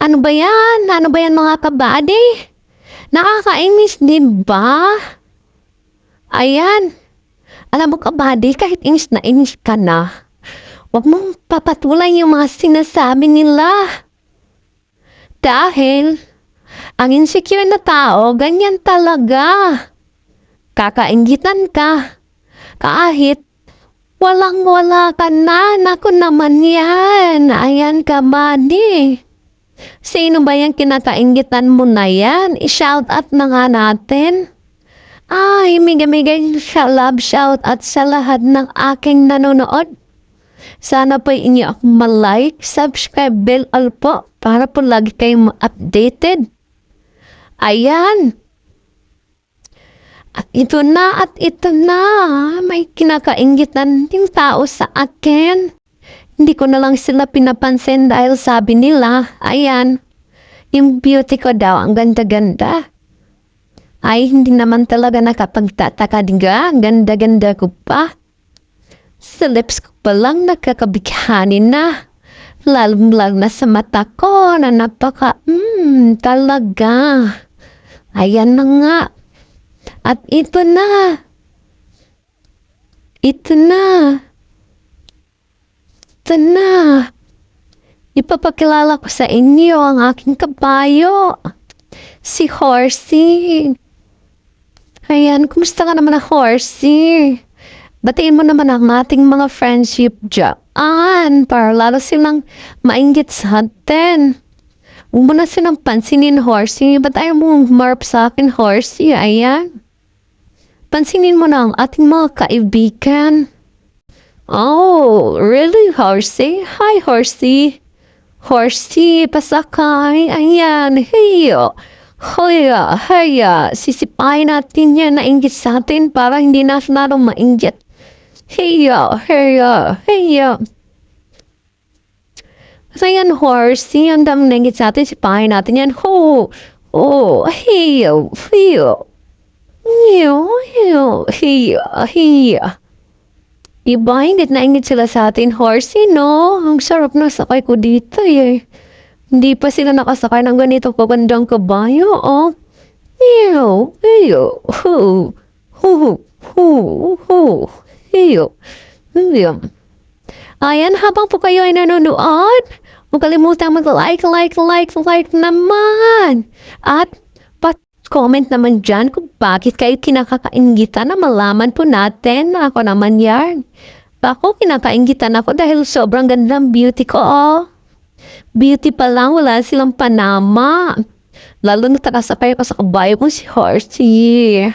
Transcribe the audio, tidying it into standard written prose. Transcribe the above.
Ano ba yan? Ano ba yan mga kabady? Nakakainis din ba? Ayan. Alam mo kabady, kahit inis ka na, huwag mong papatulan yung mga sinasabi nila. Dahil, ang insecure na tao, ganyan talaga. Kakainggitan ka. Kahit walang-wala ka na. Naku naman yan. Ayan kabady. Sino ba yung kinakainggitan mo na yan? I-shout out na nga natin. Ay, migay-migay sa love shout out sa lahat ng aking nanonood. Sana po inyo akong ma-like, subscribe, bell all po para po lagi kayong updated. Ayan. At ito na, may kinakainggitan yung tao sa akin. Hindi ko na lang sila pinapansin dahil sabi nila, ayan, yung beauty ko daw, ang ganda-ganda. Ay, hindi naman talaga nakapagtataka, diga? Ganda-ganda ko pa. Sa lips ko pa lang nakakabighani na. Lalong-lalo na sa mata ko na talaga. Ayan na nga. At ito na. Ipapakilala ko sa inyo ang aking kabayo. Si Horsey. Ayan, kumusta ka naman na Horsey? Batiin mo naman ang ating mga friendship dyan para lalo silang mainggit sa atin. Huwag mo na silang pansinin, Horsey. Ba't ayaw mo marp sa akin, Horsey? Ayan. Pansinin mo na ang ating mga kaibigan. Oh, really, Horsey? Hi, Horsey. Horsey, pasakay. Ayan, heyo. Haya, sisipain natin yan na inggit sa atin para hindi na narong mainggit. Heya. Kasi yan, Horsey, ang dami na inggit sa atin, sipain natin yan. Heya. Diba, hindi na inggit sila sa atin, Horsey, no? Ang sarap na sakay ko dito, eh. Hindi pa sila nakasakay ng ganito kagandang kabayo, oh. Ayan, habang po kayo ay nanonood, huwag kalimutang mag-like naman. At comment naman dyan kung bakit kayo kinakainggitan na malaman po natin na ako naman yan. Ako kinakainggitan ako dahil sobrang gandang beauty ko, oh. Beauty pa lang, wala silang panama. Lalo na takasakay ko sa kabayo ko si Horsey.